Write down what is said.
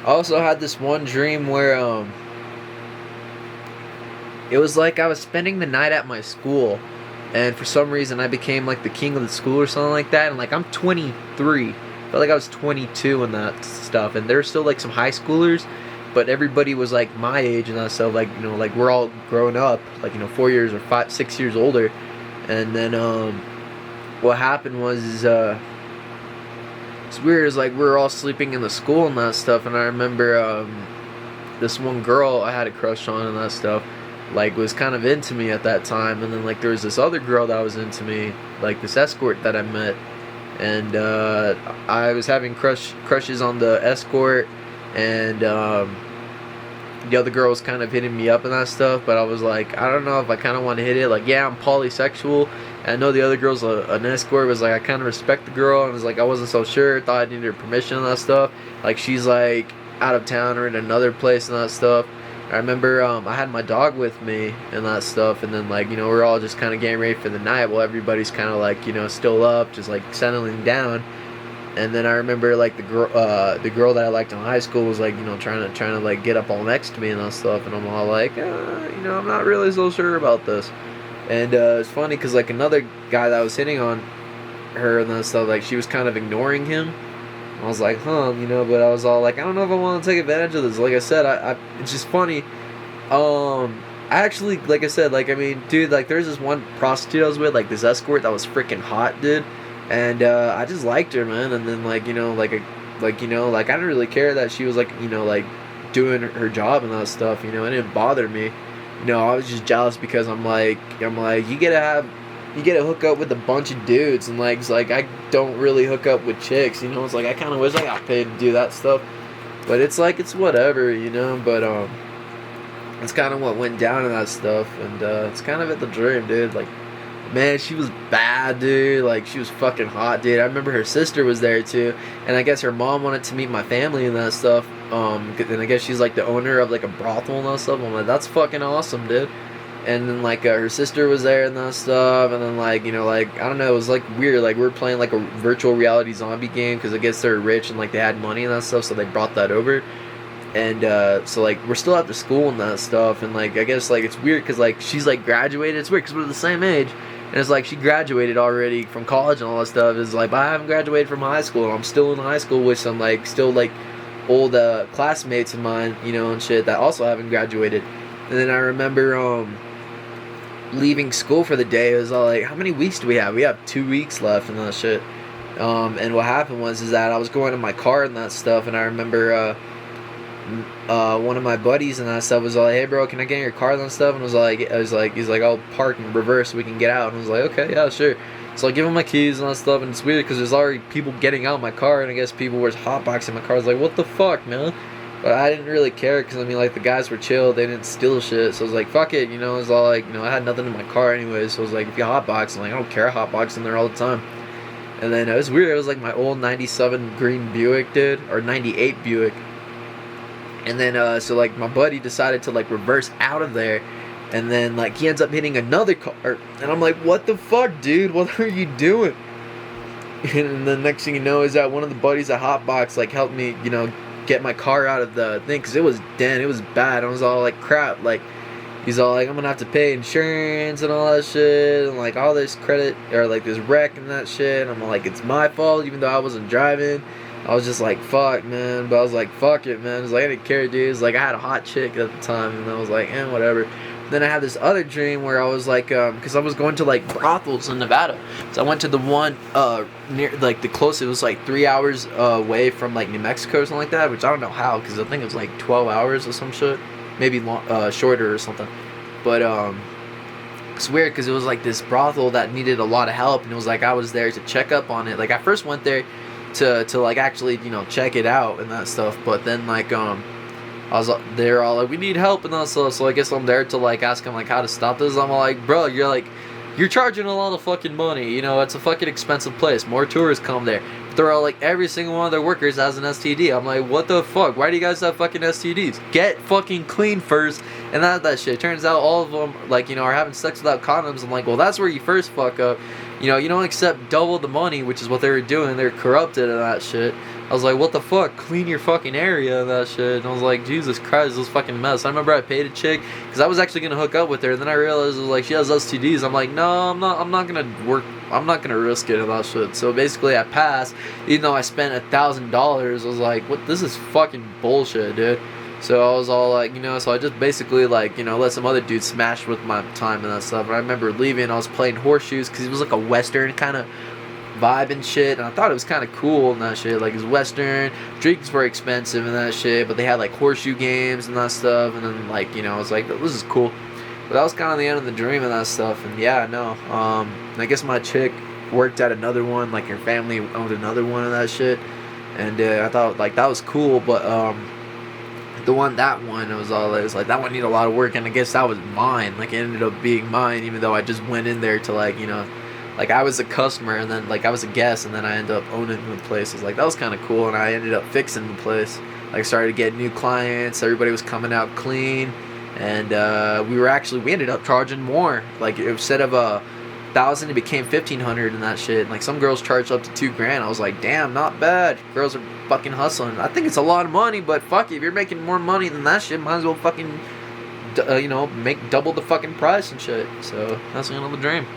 I also had this one dream where it was like I was spending the night at my school, and for some reason I became like the king of the school or something like that. And like I'm 23, felt like I was 22 and that stuff, and there's still like some high schoolers, but everybody was like my age and that stuff. Like like we're all grown up, like 4 years or 5, 6 years older. And then what happened was it's weird. Is like we were all sleeping in the school and that stuff, and I remember this one girl I had a crush on and that stuff, like was kind of into me at that time. And then like there was this other girl that was into me, like this escort that I met, and I was having crushes on the escort, and the other girl was kind of hitting me up and that stuff, but I was like, I don't know if I kind of want to hit it. Like, yeah, I'm polysexual, and I know the other girl's an escort. Was like, I kind of respect the girl, and it was like I wasn't so sure. Thought I needed her permission and that stuff. Like, she's like out of town or in another place and that stuff. I remember I had my dog with me and that stuff, and then like we're all just kind of getting ready for the night while everybody's kind of like still up, just like settling down. And then I remember like the girl that I liked in high school was like trying to like get up all next to me and that stuff, and I'm all like I'm not really so sure about this. And it's funny because like another guy that was hitting on her and that stuff, like she was kind of ignoring him. I was like, but I was all like, I don't know if I want to take advantage of this. Like I said, I it's just funny. I actually, like I said, like I mean, dude, like there's this one prostitute I was with, like this escort that was freaking hot, dude. And I just liked her, man. And then like like I didn't really care that she was like like doing her job and that stuff. It didn't bother me. I was just jealous because I'm like you get to hook up with a bunch of dudes, and like it's like I don't really hook up with chicks. It's like I kind of wish I got paid to do that stuff, but it's like it's whatever, But it's kind of what went down in that stuff, and it's kind of at the dream, dude. Like. Man, she was bad, dude. Like, she was fucking hot, dude. I remember her sister was there, too. And I guess her mom wanted to meet my family and that stuff. And I guess she's, like, the owner of, like, a brothel and that stuff. I'm like, that's fucking awesome, dude. And then, like, her sister was there and that stuff. And then, like, like, I don't know. It was, like, weird. Like, we were playing, like, a virtual reality zombie game. Because I guess they're rich and, like, they had money and that stuff. So they brought that over. And so like we're still at the school and that stuff, and like I guess like it's weird because like she's like graduated. It's weird because we're the same age, and it's like she graduated already from college and all that stuff. It's like, but I haven't graduated from high school. I'm still in high school with some like still like old classmates of mine, and shit that also haven't graduated. And then I remember leaving school for the day. It was all like, how many weeks do we have? We have 2 weeks left and that shit. And what happened was is that I was going in my car and that stuff, and I remember one of my buddies and that stuff was like, hey bro, can I get in your car and stuff? And he's like, I'll park in reverse so we can get out. And I was like, okay, yeah, sure. So I give him my keys and that stuff, and it's weird because there's already people getting out of my car, and I guess people were hotboxing my car. I was like, what the fuck, man? But I didn't really care because I mean, like the guys were chill, they didn't steal shit. So I was like, fuck it, it was all like, I had nothing in my car anyway. So I was like, if you hotbox, I'm like, I don't care, I hotbox in there all the time. And then it was weird. It was like my old '97 green Buick, dude, or '98 Buick. And then, so, like, my buddy decided to, like, reverse out of there. And then, like, he ends up hitting another car. And I'm like, what the fuck, dude? What are you doing? And the next thing you know is that one of the buddies at Hotbox, like, helped me, get my car out of the thing. Because it was bad. I was all like, crap. Like, he's all like, I'm going to have to pay insurance and all that shit. And, like, all this credit, or, like, this wreck and that shit. And I'm like, it's my fault, even though I wasn't driving. I was just like, fuck, man. But I was like, fuck it, man. It's like, I didn't care, dude. It's like, I had a hot chick at the time, and I was like, whatever. Then I had this other dream where I was like, because I was going to, like, brothels in Nevada. So I went to the one near, like, the closest. It was, like, 3 hours away from, like, New Mexico or something like that, which I don't know how, because I think it was, like, 12 hours or some shit. Maybe shorter or something. But, it's weird because it was, like, this brothel that needed a lot of help, and it was, like, I was there to check up on it. Like, I first went there to like actually check it out and that stuff, but then like they're all like, we need help and that stuff, so I guess I'm there to like ask them like how to stop this. I'm like, bro, you're charging a lot of fucking money, it's a fucking expensive place, more tourists come there, but they're all like, every single one of their workers has an STD. I'm like, what the fuck, why do you guys have fucking STDs? Get fucking clean first. And that shit turns out all of them like are having sex without condoms. I'm like, well, that's where you first fuck up. You don't accept double the money, which is what they were doing. They're corrupted and that shit. I was like, what the fuck? Clean your fucking area and that shit. And I was like, Jesus Christ, this fucking mess. I remember I paid a chick because I was actually gonna hook up with her, and then I realized it was like she has STDs. I'm like, no, I'm not gonna work. I'm not gonna risk it and that shit. So basically, I passed, even though I spent $1,000. I was like, what? This is fucking bullshit, dude. So I was all like, so I just basically like, let some other dude smash with my time and that stuff. And I remember leaving. I was playing horseshoes because it was like a Western kind of vibe and shit, and I thought it was kind of cool and that shit. Like, it's Western, drinks were expensive and that shit, but they had like horseshoe games and that stuff. And then like, I was like, this is cool. But that was kind of the end of the dream and that stuff. And yeah, no, I guess my chick worked at another one, like her family owned another one and that shit. And I thought like that was cool, but that one, it was like that one needed a lot of work, and I guess that was mine. Like, it ended up being mine, even though I just went in there to like, like I was a customer, and then like I was a guest, and then I ended up owning the place. It was like, that was kind of cool, and I ended up fixing the place. Like, started to get new clients. Everybody was coming out clean, and we ended up charging more. Like, instead of $1,000, it became $1,500 and that shit. And like, some girls charged up to $2,000. I was like, damn, not bad. Girls are fucking hustling. I think it's a lot of money, but fuck it, if you're making more money than that shit, might as well fucking make double the fucking price and shit. So that's the end of the dream.